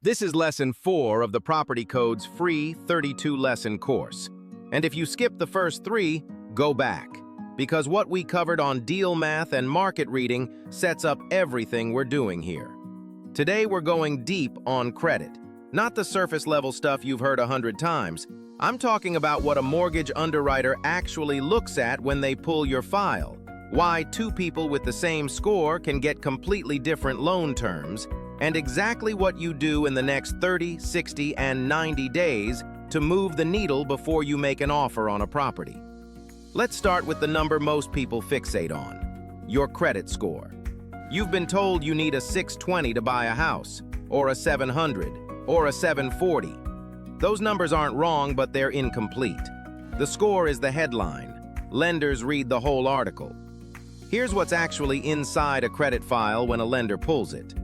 This is Lesson 4 of the Property Code's free 32-lesson course. And if you skip the first 3, go back. Because what we covered on deal math and market reading sets up everything we're doing here. Today we're going deep on credit. Not the surface-level stuff you've heard 100 times. I'm talking about what a mortgage underwriter actually looks at when they pull your file. Why two people with the same score can get completely different loan terms, and exactly what you do in the next 30, 60, and 90 days to move the needle before you make an offer on a property. Let's start with the number most people fixate on: your credit score. You've been told you need a 620 to buy a house, or a 700, or a 740. Those numbers aren't wrong, but they're incomplete. The score is the headline. Lenders read the whole article. Here's what's actually inside a credit file when a lender pulls it.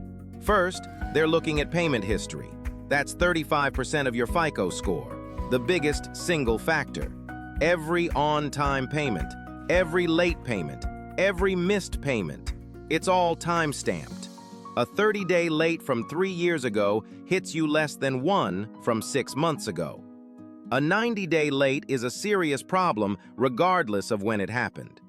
First, they're looking at payment history. That's 35% of your FICO score, the biggest single factor. Every on-time payment, every late payment, every missed payment, it's all time-stamped. A 30-day late from 3 years ago hits you less than 1 from 6 months ago. A 90-day late is a serious problem regardless of when it happened.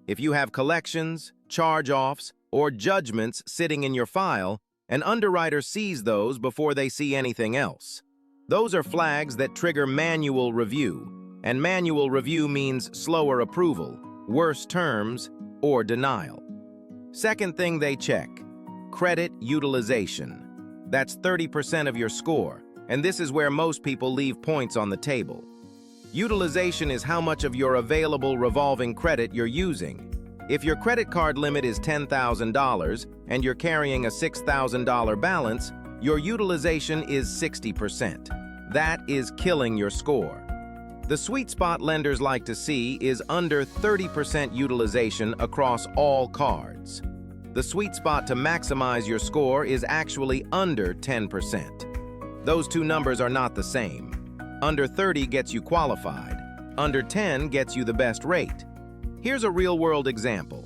If you have collections, charge-offs, or judgments sitting in your file, an underwriter sees those before they see anything else. Those are flags that trigger manual review, and manual review means slower approval, worse terms, or denial. Second thing they check: credit utilization. That's 30% of your score, and this is where most people leave points on the table. Utilization is how much of your available revolving credit you're using. If your credit card limit is $10,000 and you're carrying a $6,000 balance, your utilization is 60%. That is killing your score. The sweet spot lenders like to see is under 30% utilization across all cards. The sweet spot to maximize your score is actually under 10%. Those two numbers are not the same. Under 30 gets you qualified. Under 10 gets you the best rate. Here's a real-world example.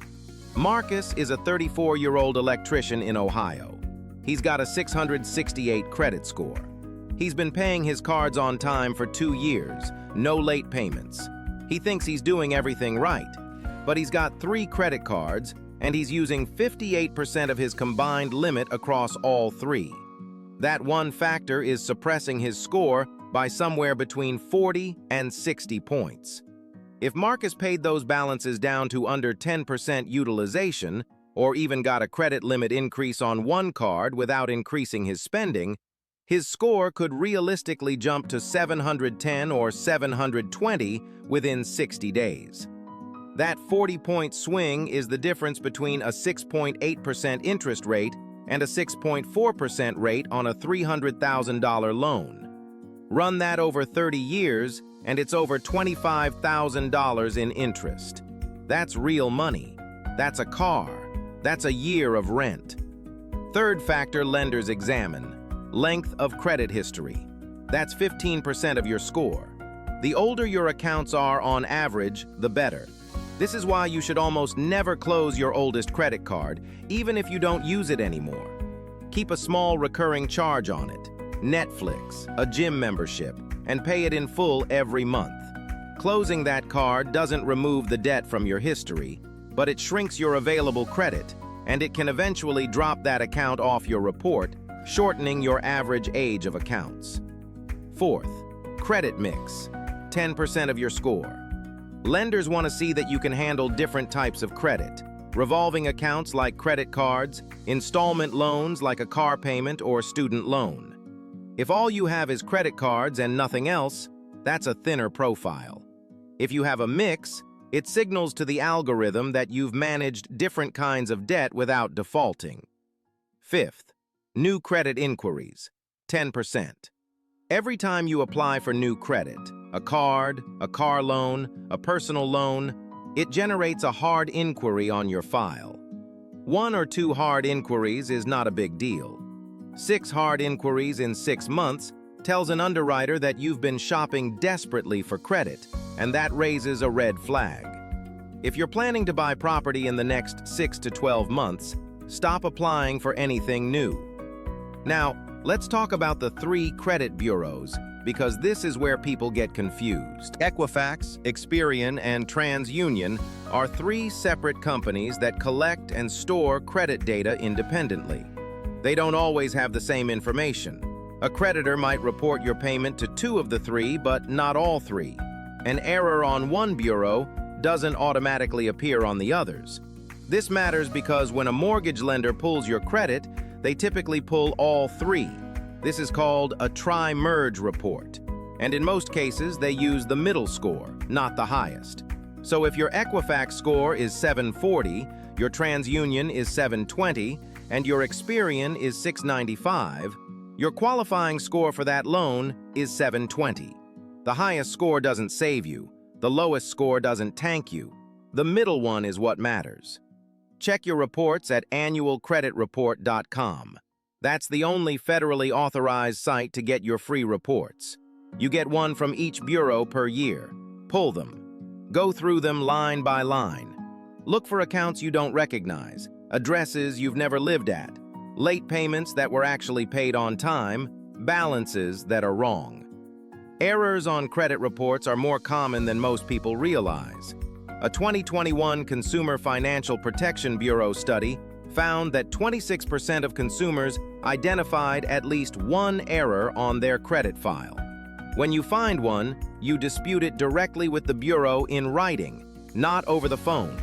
Marcus is a 34-year-old electrician in Ohio. He's got a 668 credit score. He's been paying his cards on time for 2 years, no late payments. He thinks he's doing everything right, but he's got 3 credit cards, and he's using 58% of his combined limit across all 3. That one factor is suppressing his score by somewhere between 40 and 60 points. If Marcus paid those balances down to under 10% utilization, or even got a credit limit increase on one card without increasing his spending, his score could realistically jump to 710 or 720 within 60 days. That 40-point swing is the difference between a 6.8% interest rate and a 6.4% rate on a $300,000 loan. Run that over 30 years, and it's over $25,000 in interest. That's real money. That's a car. That's a year of rent. Third factor lenders examine: length of credit history. That's 15% of your score. The older your accounts are on average, the better. This is why you should almost never close your oldest credit card, even if you don't use it anymore. Keep a small recurring charge on it: Netflix, a gym membership, and pay it in full every month. Closing that card doesn't remove the debt from your history, but it shrinks your available credit, and it can eventually drop that account off your report, shortening your average age of accounts. Fourth, credit mix, 10% of your score. Lenders want to see that you can handle different types of credit: revolving accounts like credit cards, installment loans like a car payment or student loan. If all you have is credit cards and nothing else, that's a thinner profile. If you have a mix, it signals to the algorithm that you've managed different kinds of debt without defaulting. Fifth, new credit inquiries, 10%. Every time you apply for new credit, a card, a car loan, a personal loan, it generates a hard inquiry on your file. 1 or 2 hard inquiries is not a big deal. 6 hard inquiries in 6 months tells an underwriter that you've been shopping desperately for credit, and that raises a red flag. If you're planning to buy property in the next 6 to 12 months, stop applying for anything new. Now, Let's talk about the 3 credit bureaus, because this is where people get confused. Equifax, Experian, and TransUnion are 3 separate companies that collect and store credit data independently. They don't always have the same information. A creditor might report your payment to 2 of the 3, but not all 3. An error on one bureau doesn't automatically appear on the others. This matters because when a mortgage lender pulls your credit, they typically pull all 3. This is called a tri-merge report. And in most cases, they use the middle score, not the highest. So if your Equifax score is 740, your TransUnion is 720, and your Experian is 695, your qualifying score for that loan is 720. The highest score doesn't save you. The lowest score doesn't tank you. The middle one is what matters. Check your reports at annualcreditreport.com. That's the only federally authorized site to get your free reports. You get one from each bureau per year. Pull them. Go through them line by line. Look for accounts you don't recognize, addresses you've never lived at, late payments that were actually paid on time, balances that are wrong. Errors on credit reports are more common than most people realize. A 2021 Consumer Financial Protection Bureau study found that 26% of consumers identified at least one error on their credit file. When you find one, you dispute it directly with the bureau in writing, not over the phone.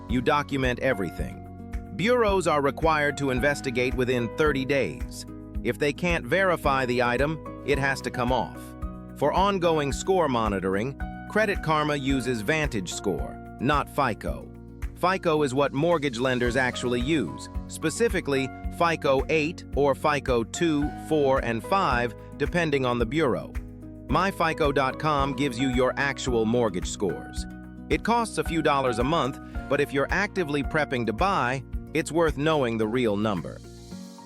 You document everything. Bureaus are required to investigate within 30 days. If they can't verify the item, it has to come off. For ongoing score monitoring, Credit Karma uses VantageScore, not FICO. FICO is what mortgage lenders actually use, specifically FICO 8 or FICO 2, 4, and 5, depending on the bureau. MyFICO.com gives you your actual mortgage scores. It costs a few dollars a month, but if you're actively prepping to buy, it's worth knowing the real number.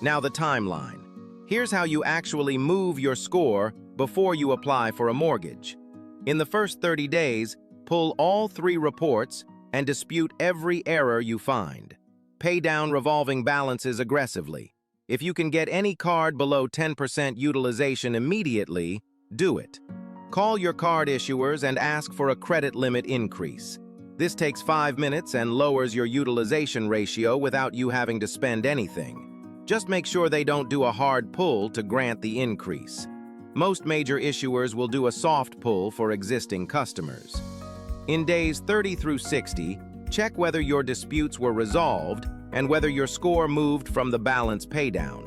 Now the timeline. Here's how you actually move your score before you apply for a mortgage. In the first 30 days, pull all 3 reports and dispute every error you find. Pay down revolving balances aggressively. If you can get any card below 10% utilization immediately, do it. Call your card issuers and ask for a credit limit increase. This takes 5 minutes and lowers your utilization ratio without you having to spend anything. Just make sure they don't do a hard pull to grant the increase. Most major issuers will do a soft pull for existing customers. In days 30 through 60, check whether your disputes were resolved and whether your score moved from the balance paydown.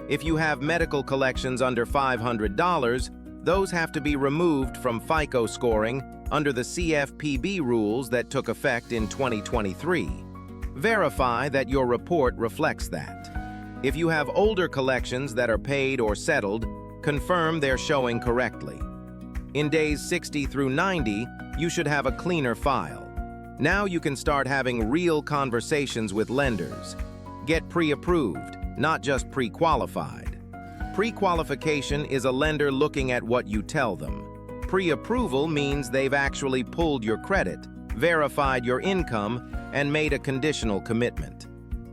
If you have medical collections under $500, those have to be removed from FICO scoring under the CFPB rules that took effect in 2023. Verify that your report reflects that. If you have older collections that are paid or settled, confirm they're showing correctly. In days 60 through 90, you should have a cleaner file. Now you can start having real conversations with lenders. Get pre-approved, not just pre-qualified. Pre-qualification is a lender looking at what you tell them. Pre-approval means they've actually pulled your credit, verified your income, and made a conditional commitment.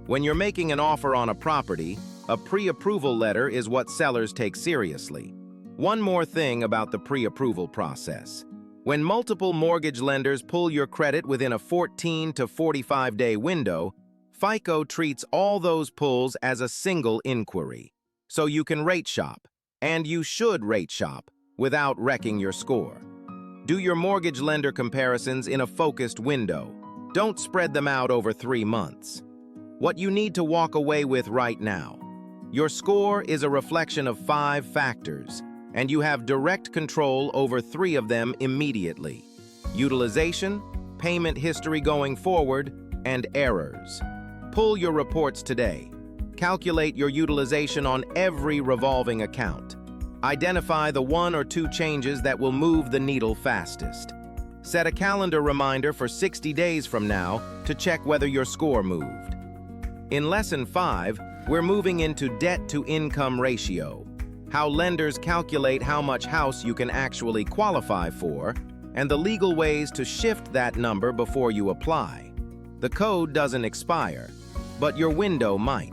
When you're making an offer on a property, a pre-approval letter is what sellers take seriously. One more thing about the pre-approval process. When multiple mortgage lenders pull your credit within a 14 to 45-day window, FICO treats all those pulls as a single inquiry. So you can rate shop, and you should rate shop, without wrecking your score. Do your mortgage lender comparisons in a focused window. Don't spread them out over 3 months. What you need to walk away with right now. Your score is a reflection of 5 factors, and you have direct control over 3 of them immediately: utilization, payment history going forward, and errors. Pull your reports today. Calculate your utilization on every revolving account. Identify the 1 or 2 changes that will move the needle fastest. Set a calendar reminder for 60 days from now to check whether your score moved. In Lesson 5, we're moving into debt-to-income ratio, how lenders calculate how much house you can actually qualify for, and the legal ways to shift that number before you apply. The code doesn't expire, but your window might.